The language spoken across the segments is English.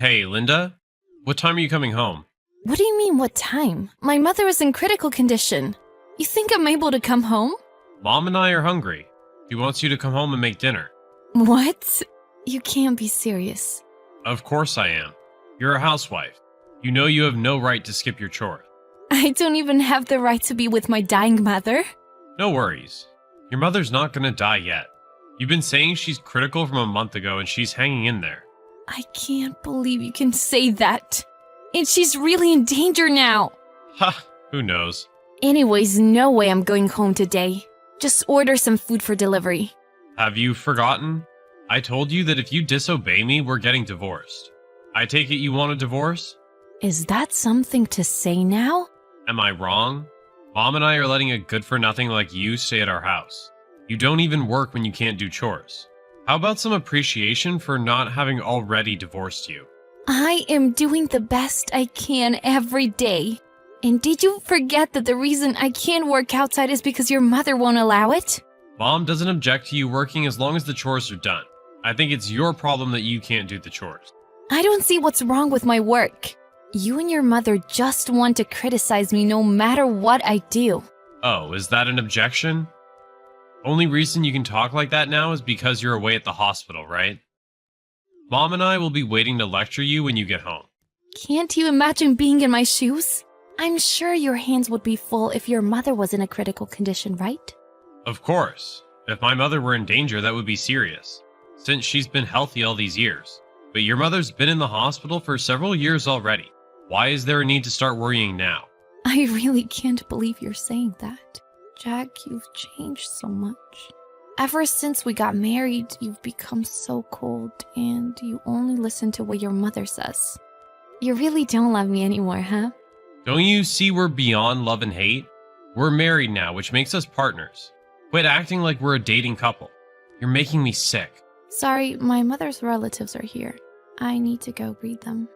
Hey, Linda? What time are you coming home? What do you mean, what time? My mother is in critical condition. You think I'm able to come home? Mom and I are hungry. She wants you to come home and make dinner. What? You can't be serious. Of course I am. You're a housewife. You know you have no right to skip your chores. I don't even have the right to be with my dying mother. No worries. Your mother's not gonna die yet. You've been saying she's critical from a month ago and she's hanging in there. I can't believe you can say that. And she's really in danger now. Ha, who knows? Anyways, no way I'm going home today. Just order some food for delivery. Have you forgotten? I told you that if you disobey me, we're getting divorced. I take it you want a divorce? Is that something to say now? Am I wrong? Mom and I are letting a good-for-nothing like you stay at our house. You don't even work when you can't do chores. How about some appreciation for not having already divorced you? I am doing the best I can every day. And did you forget that the reason I can't work outside is because your mother won't allow it? Mom doesn't object to you working as long as the chores are done. I think it's your problem that you can't do the chores. I don't see what's wrong with my work. You and your mother just want to criticize me no matter what I do. Oh, is that an objection? Only reason you can talk like that now is because you're away at the hospital, right? Mom and I will be waiting to lecture you when you get home. Can't you imagine being in my shoes? I'm sure your hands would be full if your mother was in a critical condition, right? Of course. If my mother were in danger, that would be serious, since she's been healthy all these years. But your mother's been in the hospital for several years already. Why is there a need to start worrying now? I really can't believe you're saying that. Jack, you've changed so much. Ever since we got married, you've become so cold, and you only listen to what your mother says. You really don't love me anymore, huh? Don't you see we're beyond love and hate? We're married now, which makes us partners. Quit acting like we're a dating couple. You're making me sick. Sorry, my mother's relatives are here. I need to go greet them.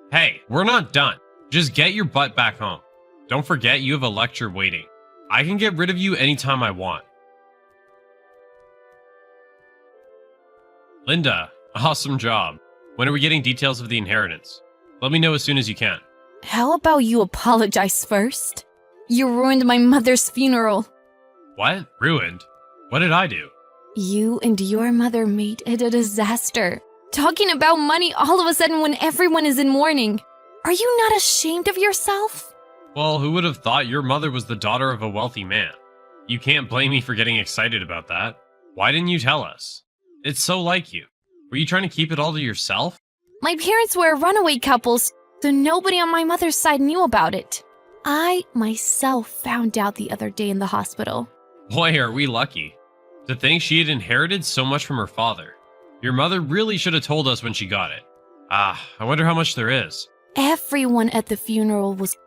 Hey, we're not done. Just get your butt back home. Don't forget you have a lecture waiting. I can get rid of you anytime I want. Linda, awesome job. When are we getting details of the inheritance? Let me know as soon as you can. How about you apologize first? You ruined my mother's funeral. What? Ruined? What did I do? You and your mother made it a disaster. Talking about money all of a sudden when everyone is in mourning. Are you not ashamed of yourself? Well, who would have thought your mother was the daughter of a wealthy man? You can't blame me for getting excited about that. Why didn't you tell us? It's so like you. Were you trying to keep it all to yourself? My parents were runaway couples, so nobody on my mother's side knew about it. I myself found out the other day in the hospital. Boy, are we lucky. To think she had inherited so much from her father. Your mother really should have told us when she got it. I wonder how much there is. Everyone at the funeral was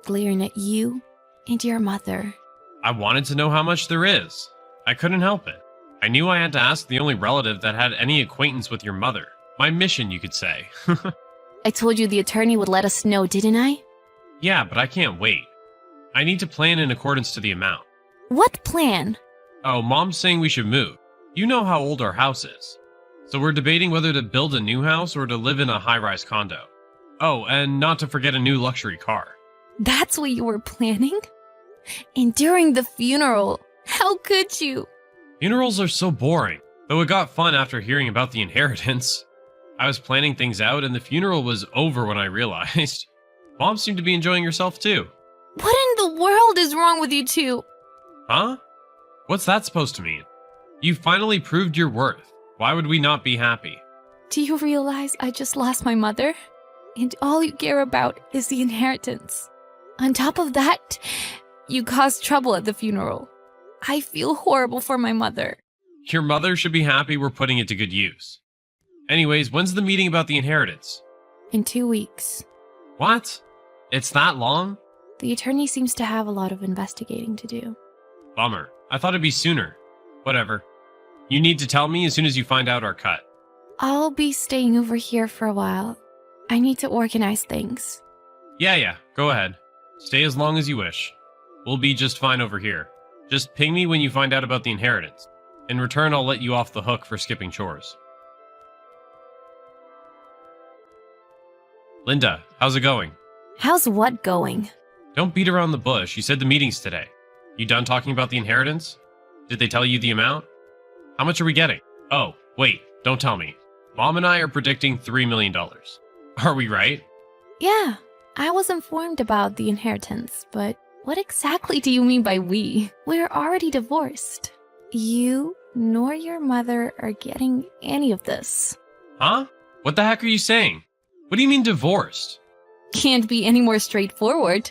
glaring at you and your mother. I wanted to know how much there is. I couldn't help it. I knew I had to ask the only relative that had any acquaintance with your mother. My mission, you could say. I told you the attorney would let us know, didn't I? Yeah, but I can't wait. I need to plan in accordance to the amount. What plan? Oh, Mom's saying we should move. You know how old our house is. So we're debating whether to build a new house or to live in a high-rise condo. Oh, and not to forget a new luxury car. That's what you were planning? And during the funeral, how could you? Funerals are so boring, though it got fun after hearing about the inheritance. I was planning things out and the funeral was over when I realized. Mom seemed to be enjoying herself too. What in the world is wrong with you two? Huh? What's that supposed to mean? You finally proved your worth. Why would we not be happy? Do you realize I just lost my mother? And all you care about is the inheritance. On top of that, you caused trouble at the funeral. I feel horrible for my mother. Your mother should be happy we're putting it to good use. Anyways, when's the meeting about the inheritance? In 2 weeks. What? It's that long? The attorney seems to have a lot of investigating to do. Bummer. I thought it'd be sooner. Whatever. You need to tell me as soon as you find out our cut. I'll be staying over here for a while. I need to organize things. Yeah, go ahead. Stay as long as you wish. We'll be just fine over here. Just ping me when you find out about the inheritance. In return, I'll let you off the hook for skipping chores. Linda, how's it going? How's what going? Don't beat around the bush. You said the meeting's today. You done talking about the inheritance? Did they tell you the amount? How much are we getting? Oh, wait, don't tell me. Mom and I are predicting $3 million. Are we right? Yeah, I was informed about the inheritance, but what exactly do you mean by we? We're already divorced. You nor your mother are getting any of this. Huh? What the heck are you saying? What do you mean divorced? Can't be any more straightforward.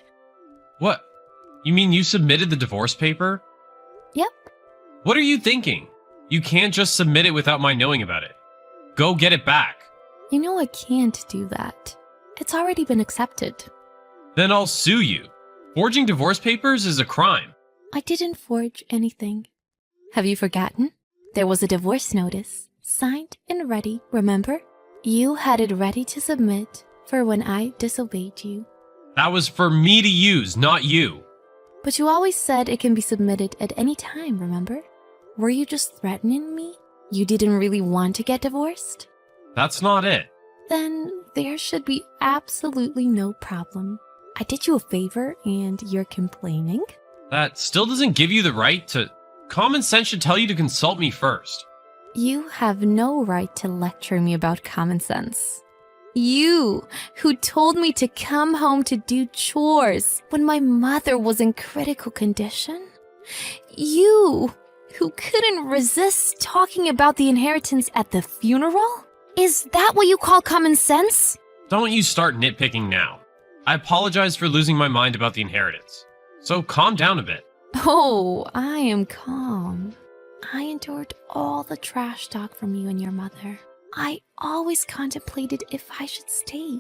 What? You mean you submitted the divorce paper? Yep. What are you thinking? You can't just submit it without my knowing about it. Go get it back. You know I can't do that. It's already been accepted. Then I'll sue you. Forging divorce papers is a crime. I didn't forge anything. Have you forgotten? There was a divorce notice, signed and ready, remember? You had it ready to submit for when I disobeyed you. That was for me to use, not you. But you always said it can be submitted at any time, remember? Were you just threatening me? You didn't really want to get divorced? That's not it. Then there should be absolutely no problem. I did you a favor and you're complaining? That still doesn't give you the right to... Common sense should tell you to consult me first. You have no right to lecture me about common sense. You, who told me to come home to do chores when my mother was in critical condition. You, who couldn't resist talking about the inheritance at the funeral? Is that what you call common sense? Don't you start nitpicking now. I apologize for losing my mind about the inheritance. So calm down a bit. Oh, I am calm. I endured all the trash talk from you and your mother. I always contemplated if I should stay.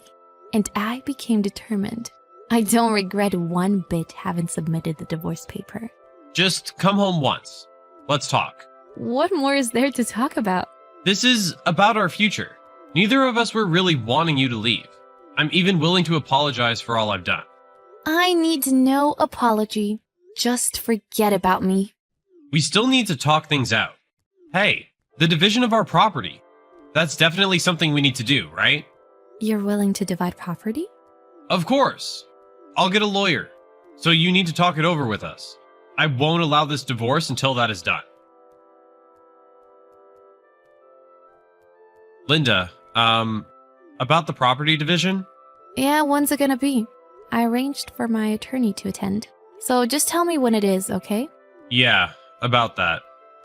And I became determined. I don't regret one bit having submitted the divorce paper. Just come home once. Let's talk. What more is there to talk about? This is about our future. Neither of us were really wanting you to leave. I'm even willing to apologize for all I've done. I need no apology. Just forget about me. We still need to talk things out. Hey, the division of our property. That's definitely something we need to do, right? You're willing to divide property? Of course. I'll get a lawyer. So you need to talk it over with us. I won't allow this divorce until that is done. Linda, about the property division? Yeah, when's it gonna be? I arranged for my attorney to attend. So just tell me when it is, okay? Yeah, about that.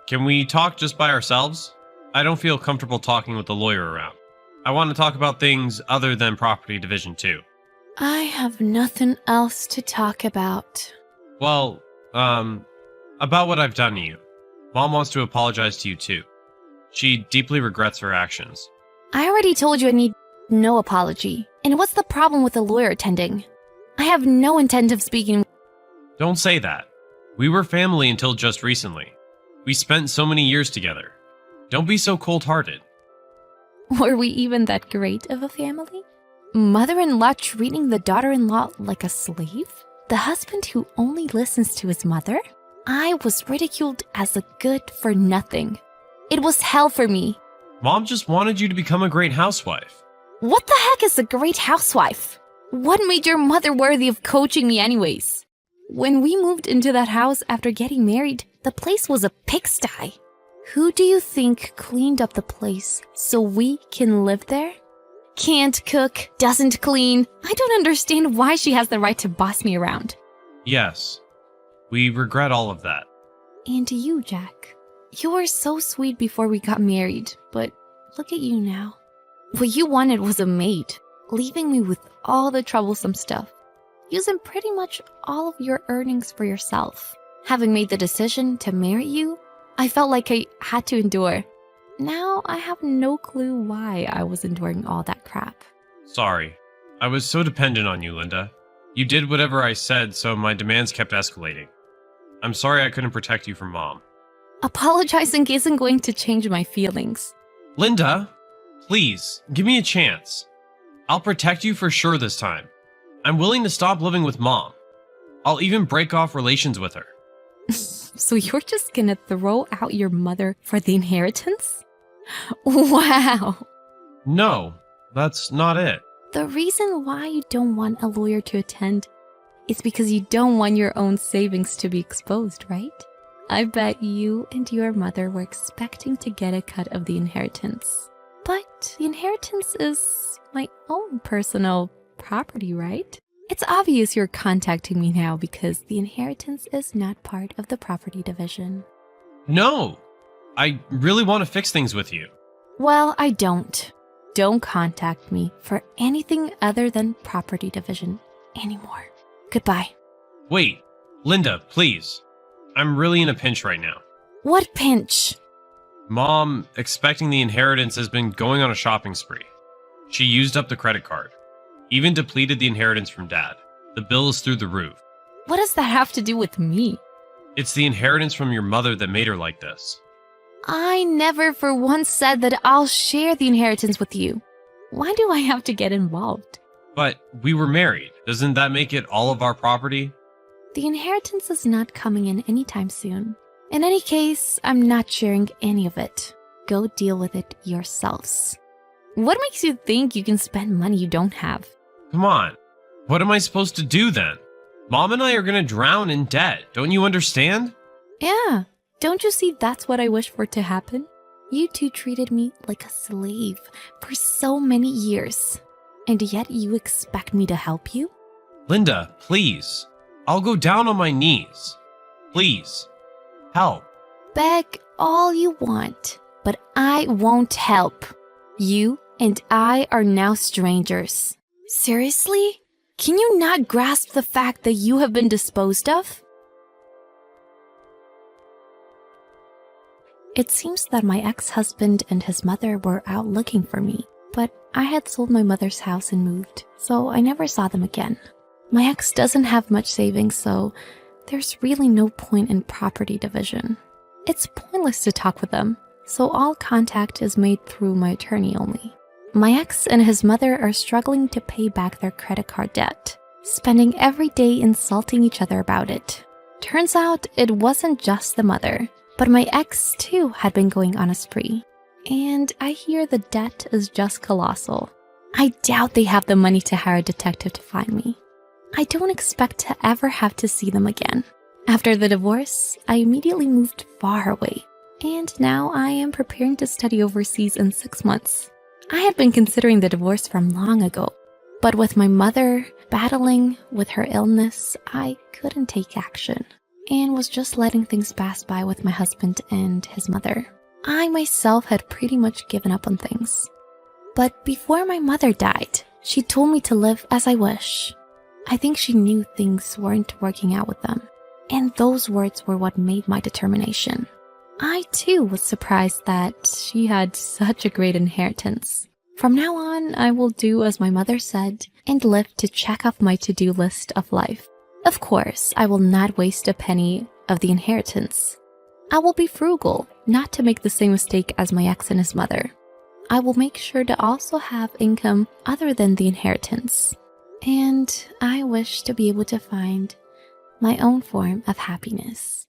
Can we talk just by ourselves? I don't feel comfortable talking with the lawyer around. I want to talk about things other than property division too. I have nothing else to talk about. Well, about what I've done to you. Mom wants to apologize to you too. She deeply regrets her actions. I already told you I need no apology. And what's the problem with the lawyer attending? I have no intent of speaking. Don't say that. We were family until just recently. We spent so many years together. Don't be so cold-hearted. Were we even that great of a family? Mother-in-law treating the daughter-in-law like a slave? The husband who only listens to his mother? I was ridiculed as a good-for-nothing. It was hell for me. Mom just wanted you to become a great housewife. What the heck is a great housewife? What made your mother worthy of coaching me anyways? When we moved into that house after getting married, the place was a pigsty. Who do you think cleaned up the place so we can live there? Can't cook, doesn't clean. I don't understand why she has the right to boss me around. Yes, we regret all of that. And you, Jack. You were so sweet before we got married, but look at you now. What you wanted was a maid, leaving me with all the troublesome stuff. Using pretty much all of your earnings for yourself. Having made the decision to marry you, I felt like I had to endure. Now I have no clue why I was enduring all that crap. Sorry. I was so dependent on you, Linda. You did whatever I said, so my demands kept escalating. I'm sorry I couldn't protect you from Mom. Apologizing isn't going to change my feelings. Linda, please, give me a chance. I'll protect you for sure this time. I'm willing to stop living with Mom. I'll even break off relations with her. So you're just gonna throw out your mother for the inheritance? Wow. No, that's not it. The reason why you don't want a lawyer to attend is because you don't want your own savings to be exposed, right? I bet you and your mother were expecting to get a cut of the inheritance. But the inheritance is my own personal property, right? It's obvious you're contacting me now because the inheritance is not part of the property division. No, I really want to fix things with you. Well, I don't. Don't contact me for anything other than property division anymore. Goodbye. Wait, Linda, please. I'm really in a pinch right now. What pinch? Mom, expecting the inheritance, has been going on a shopping spree. She used up the credit card, even depleted the inheritance from Dad. The bill is through the roof. What does that have to do with me? It's the inheritance from your mother that made her like this. I never for once said that I'll share the inheritance with you. Why do I have to get involved? But we were married. Doesn't that make it all of our property? The inheritance is not coming in anytime soon. In any case, I'm not sharing any of it. Go deal with it yourselves. What makes you think you can spend money you don't have? Come on. What am I supposed to do then? Mom and I are going to drown in debt. Don't you understand? Yeah. Don't you see that's what I wish for to happen? You two treated me like a slave for so many years. And yet you expect me to help you? Linda, please. I'll go down on my knees. Please. Help. Beg all you want, but I won't help. You and I are now strangers. Seriously? Can you not grasp the fact that you have been disposed of? It seems that my ex-husband and his mother were out looking for me, but I had sold my mother's house and moved, so I never saw them again. My ex doesn't have much savings, so there's really no point in property division. It's pointless to talk with them, so all contact is made through my attorney only. My ex and his mother are struggling to pay back their credit card debt, spending every day insulting each other about it. Turns out it wasn't just the mother, but my ex too had been going on a spree. And I hear the debt is just colossal. I doubt they have the money to hire a detective to find me. I don't expect to ever have to see them again. After the divorce, I immediately moved far away. And now I am preparing to study overseas in 6 months. I had been considering the divorce from long ago. But with my mother battling with her illness, I couldn't take action and was just letting things pass by with my husband and his mother. I myself had pretty much given up on things. But before my mother died, she told me to live as I wish. I think she knew things weren't working out with them, and those words were what made my determination. I too was surprised that she had such a great inheritance. From now on, I will do as my mother said and live to check off my to-do list of life. Of course, I will not waste a penny of the inheritance. I will be frugal, not to make the same mistake as my ex and his mother. I will make sure to also have income other than the inheritance. And I wish to be able to find my own form of happiness.